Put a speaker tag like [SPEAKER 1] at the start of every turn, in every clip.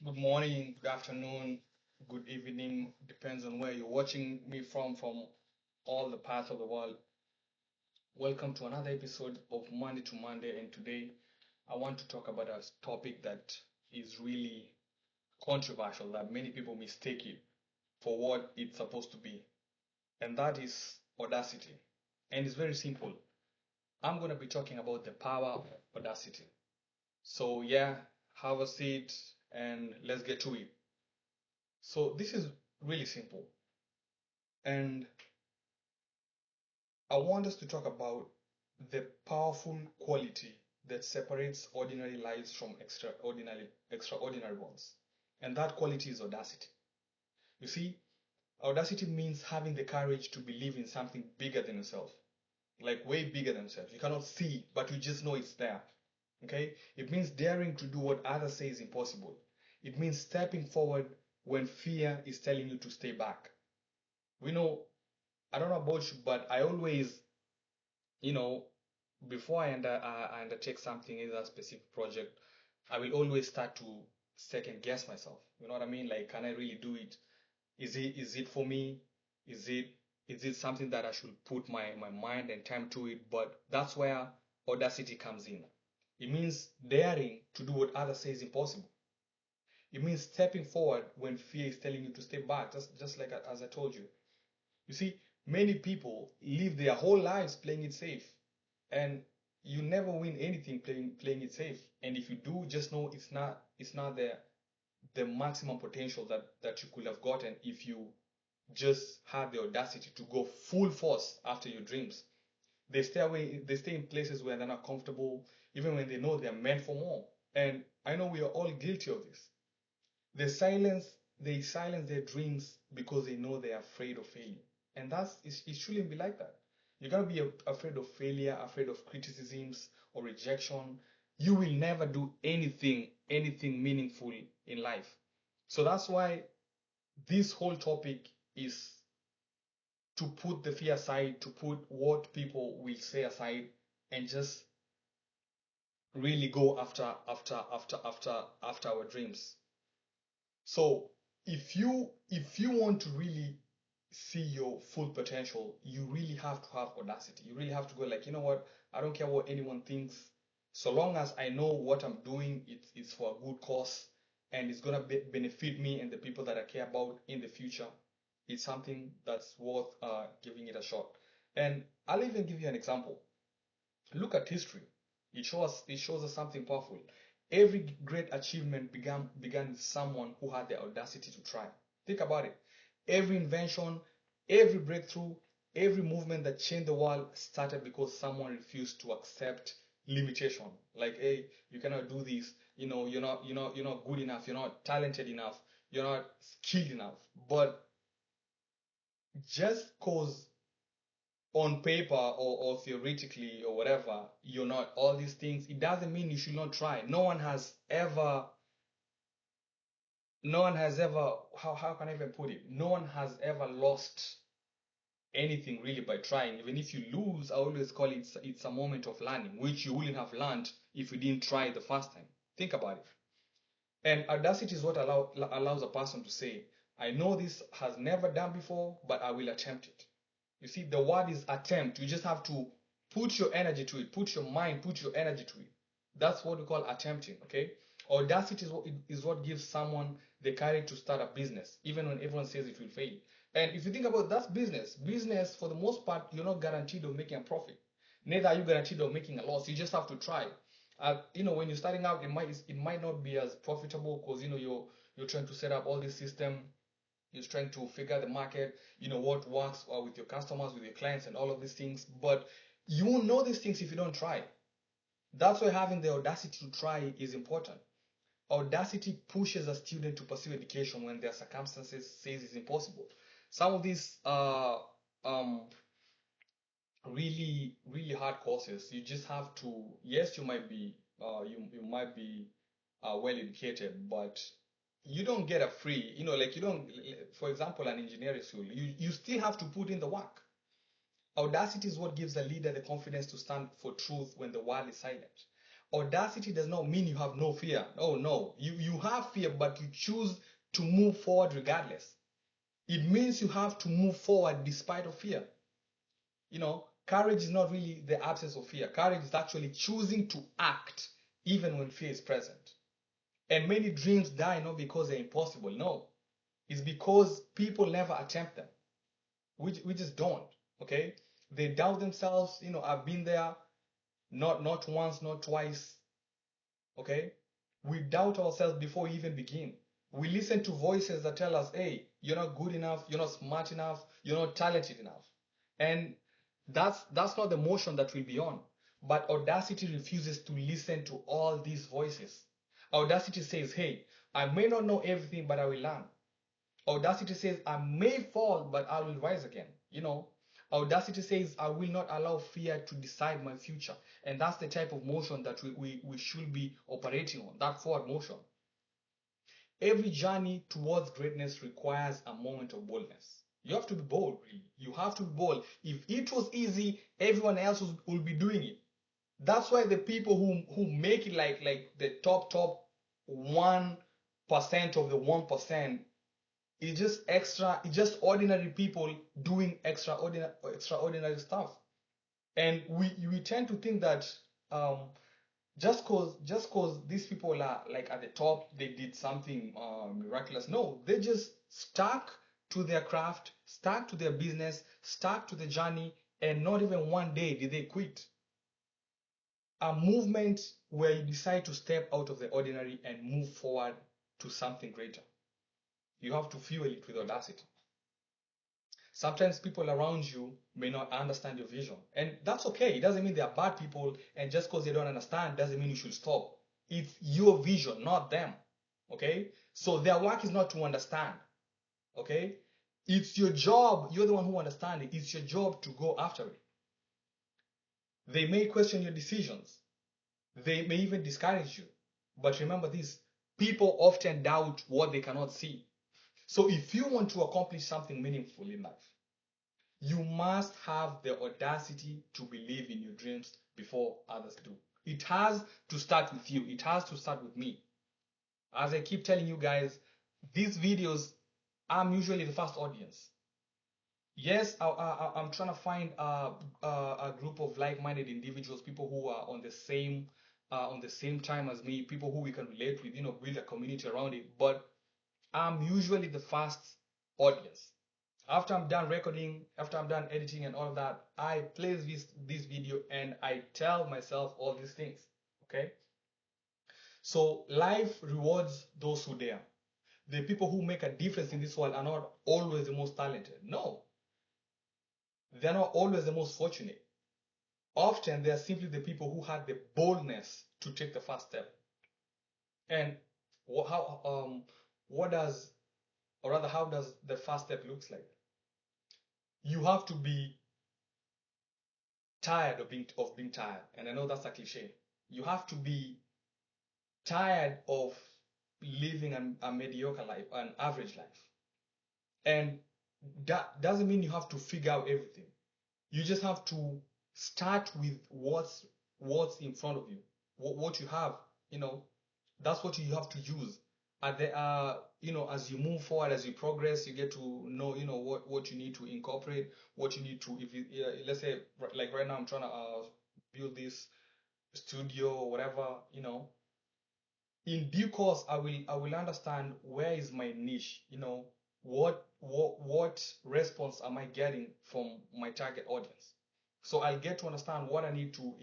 [SPEAKER 1] Good morning, good afternoon, good evening, depends on where you're watching me from all the parts of the world. Welcome to another episode of Monday to Monday, and today I want to talk about a topic that is really controversial, that many people mistake it for what it's supposed to be, and that is audacity. And it's very simple. I'm going to be talking about the power of audacity. So, yeah, have a seat and let's get to it. So, this is really simple. And I want us to talk about the powerful quality that separates ordinary lives from extraordinary ones. And that quality is audacity. You see, audacity means having the courage to believe in something bigger than yourself, like way bigger than yourself. You cannot see it, but you just know it's there. Okay? It means daring to do what others say is impossible. It means stepping forward when fear is telling you to stay back. We know, I don't know about you, but I always you know, before I undertake something in a specific project, I will always start to second guess myself. You know what I mean? Like, can I really do it? Is it for me? Is it is it something that I should put my mind and time to it? But that's where audacity comes in. It means daring to do what others say is impossible. It means stepping forward when fear is telling you to step back, just like as I told you. You see, many people live their whole lives playing it safe, and you never win anything playing it safe. And if you do, just know it's not the maximum potential that you could have gotten if you just had the audacity to go full force after your dreams. They stay in places where they're not comfortable, even when they know they're meant for more. And I know we are all guilty of this. They silence they silence their dreams because they know they're afraid of failing. And it shouldn't be like that. You're gonna be afraid of failure, afraid of criticisms or rejection. You will never do anything meaningful in life. So that's why this whole topic is to put the fear aside, to put what people will say aside, and just really go after our dreams. So if you want to really see your full potential, you really have to have audacity. You really have to go like, you know what? I don't care what anyone thinks. So long as I know what I'm doing, it's for a good cause and it's gonna benefit me and the people that I care about in the future. It's something that's worth giving it a shot. And I'll even give you an example. Look at history. It shows us something powerful. Every great achievement began with someone who had the audacity to try. Think about it. Every invention, every breakthrough, every movement that changed the world started because someone refused to accept limitation. Like, hey, you cannot do this. You're not good enough. You're not talented enough. You're not skilled enough. But just cause on paper or theoretically or whatever, you're not all these things, it doesn't mean you should not try. No one has ever, how can I even put it? No one has ever lost anything really by trying. Even if you lose, I always call it's a moment of learning, which you wouldn't have learned if you didn't try the first time. Think about it. And audacity is what allows a person to say, I know this has never done before, but I will attempt it. You see, the word is attempt. You just have to put your energy to it, put your mind, put your energy to it. That's what we call attempting, okay? Audacity is what gives someone the courage to start a business, even when everyone says it will fail. And if you think about that business, for the most part, you're not guaranteed of making a profit. Neither are you guaranteed of making a loss. You just have to try. When you're starting out, it might not be as profitable because you're trying to set up all this system, you're trying to figure the market, what works with your customers, with your clients, and all of these things. But you won't know these things if you don't try. That's why having the audacity to try is important. Audacity pushes a student to pursue education when their circumstances says it's impossible. Some of these um, really really hard courses, you just have to, yes, you might be well educated, but you don't get a free, like you don't, for example, an engineering school, you still have to put in the work. Audacity is what gives a leader the confidence to stand for truth when the world is silent. Audacity does not mean you have no fear. Oh no, you have fear, but you choose to move forward regardless. It means you have to move forward despite of fear. Courage is not really the absence of fear. Courage is actually choosing to act even when fear is present. And many dreams die not because they're impossible. No, it's because people never attempt them. We just don't. Okay, they doubt themselves. I've been there, not once, not twice. Okay, we doubt ourselves before we even begin. We listen to voices that tell us, hey, you're not good enough, you're not smart enough, you're not talented enough. And that's not the motion that we'll be on. But Audacity refuses to listen to all these voices. Audacity says, hey, I may not know everything, but I will learn. Audacity says, I may fall, but I will rise again. Audacity says, I will not allow fear to decide my future. And that's the type of motion that we should be operating on, that forward motion. Every journey towards greatness requires a moment of boldness. You have to be bold, really. You have to be bold. If it was easy, everyone else will be doing it. That's why the people who make it like the top 1% of the 1%, it's just ordinary people doing extraordinary stuff. And we tend to think that just cause these people are like at the top, they did something miraculous. No, they just stuck to their craft, stuck to their business, stuck to the journey, and not even one day did they quit. A movement where you decide to step out of the ordinary and move forward to something greater. You have to fuel it with audacity. Sometimes people around you may not understand your vision, and that's okay. It doesn't mean they are bad people, and just because they don't understand doesn't mean you should stop. It's your vision, not them. Okay? So their work is not to understand. Okay? It's your job. You're the one who understands it. It's your job to go after it. They may question your decisions. They may even discourage you. But remember this, people often doubt what they cannot see. So if you want to accomplish something meaningful in life, you must have the audacity to believe in your dreams before others do. It has to start with you. It has to start with me. As I keep telling you guys, these videos, I'm usually the first audience. Yes, I'm trying to find a group of like-minded individuals, people who are on the same time as me, people who we can relate with, build a community around it. But I'm usually the first audience. After I'm done recording, after I'm done editing and all of that, I play this video and I tell myself all these things. Okay? So life rewards those who dare. The people who make a difference in this world are not always the most talented. No. They're not always the most fortunate. Often they are simply the people who had the boldness to take the first step. And how does the first step looks like? You have to be tired of being tired. And I know that's a cliche. You have to be tired of living a mediocre life, an average life. And that doesn't mean you have to figure out everything. You just have to start with what's in front of you. What you have, that's what you have to use. As you move forward, as you progress, you get to know, what you need to incorporate, what you need to, let's say, like right now, I'm trying to build this studio or whatever, in due course, I will understand where is my niche, what response am I getting from my target audience. So I'll get to understand what I need to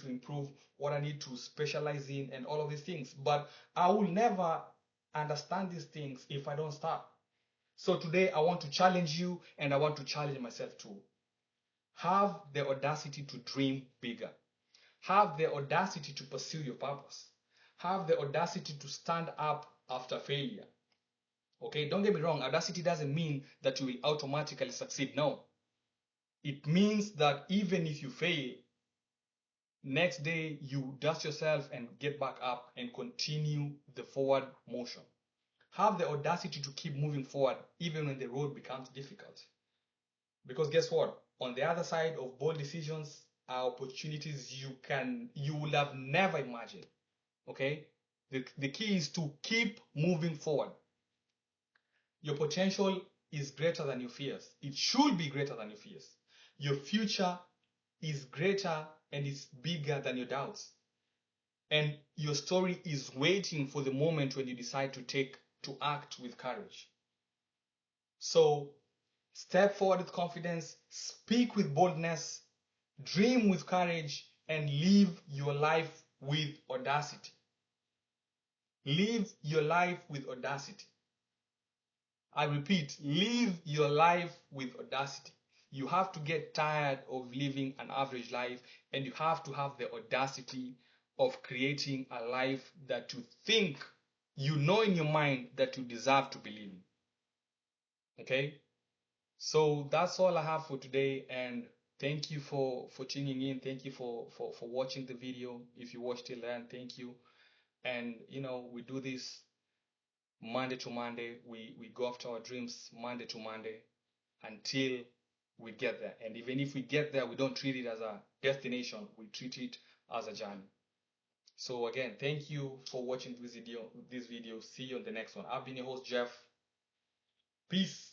[SPEAKER 1] improve, what I need to specialize in, and all of these things. But I will never understand these things if I don't start. So today I want to challenge you, and I want to challenge myself too. Have the audacity to dream bigger. Have the audacity to pursue your purpose. Have the audacity to stand up after failure. Okay, don't get me wrong, audacity doesn't mean that you will automatically succeed. No. It means that even if you fail, next day you dust yourself and get back up and continue the forward motion. Have the audacity to keep moving forward even when the road becomes difficult. Because guess what? On the other side of bold decisions are opportunities you would have never imagined. Okay? The key is to keep moving forward. Your potential is greater than your fears. It should be greater than your fears. Your future is greater and is bigger than your doubts. And your story is waiting for the moment when you decide to act with courage. So step forward with confidence, speak with boldness, dream with courage, and live your life with audacity. Live your life with audacity. I repeat, live your life with audacity. You have to get tired of living an average life, and you have to have the audacity of creating a life that you think, you know in your mind that you deserve to be living. Okay? So that's all I have for today, and thank you for tuning in. Thank you for watching the video. If you watched till then, thank you. And we do this Monday to Monday. We go after our dreams Monday to Monday until we get there. And even if we get there, we don't treat it as a destination. We treat it as a journey. So again, thank you for watching this video. See you on the next one. I've been your host, Jeff. Peace.